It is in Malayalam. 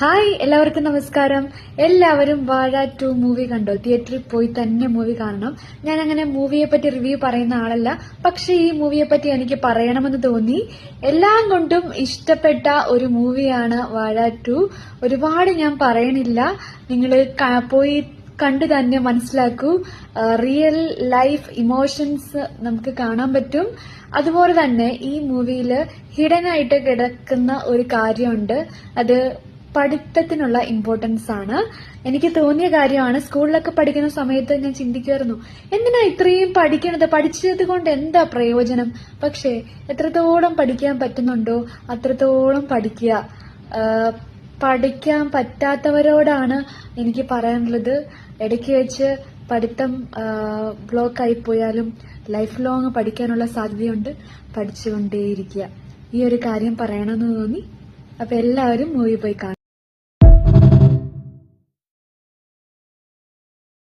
ഹായ്, എല്ലാവർക്കും നമസ്കാരം. എല്ലാവരും വാഴ 2 മൂവി കണ്ടോ? തിയേറ്ററിൽ പോയി തന്നെ മൂവി കാണണം. ഞാൻ അങ്ങനെ മൂവിയെ പറ്റി റിവ്യൂ പറയുന്ന ആളല്ല, പക്ഷെ ഈ മൂവിയെ പറ്റി എനിക്ക് പറയണമെന്ന് തോന്നി. എല്ലാം കൊണ്ടും ഇഷ്ടപ്പെട്ട ഒരു മൂവിയാണ് വാഴ 2. ഒരുപാട് ഞാൻ പറയണില്ല, നിങ്ങൾ പോയി കണ്ടു തന്നെ മനസ്സിലാക്കൂ. റിയൽ ലൈഫ് ഇമോഷൻസ് നമുക്ക് കാണാൻ പറ്റും. അതുപോലെ തന്നെ ഈ മൂവിയിൽ ഹിഡൻ ആയിട്ട് കിടക്കുന്ന ഒരു കാര്യമുണ്ട്. അത് പഠിത്തത്തിനുള്ള ഇമ്പോർട്ടൻസ് ആണ്. എനിക്ക് തോന്നിയ കാര്യമാണ്. സ്കൂളിലൊക്കെ പഠിക്കുന്ന സമയത്ത് ഞാൻ ചിന്തിക്കുമായിരുന്നു, എന്തിനാ ഇത്രയും പഠിക്കണത്, പഠിച്ചത് കൊണ്ട് എന്താ പ്രയോജനം. പക്ഷെ എത്രത്തോളം പഠിക്കാൻ പറ്റുന്നുണ്ടോ അത്രത്തോളം പഠിക്കുക. പഠിക്കാൻ പറ്റാത്തവരോടാണ് എനിക്ക് പറയാനുള്ളത്, ഇടയ്ക്ക് വെച്ച് പഠിത്തം ബ്ലോക്ക് ആയി പോയാലും ലൈഫ് ലോങ് പഠിക്കാനുള്ള സാധ്യതയുണ്ട്. പഠിച്ചുകൊണ്ടേയിരിക്കുക. ഈ ഒരു കാര്യം പറയണമെന്ന് തോന്നി. അപ്പൊ എല്ലാവരും മൂവി പോയി കാണും.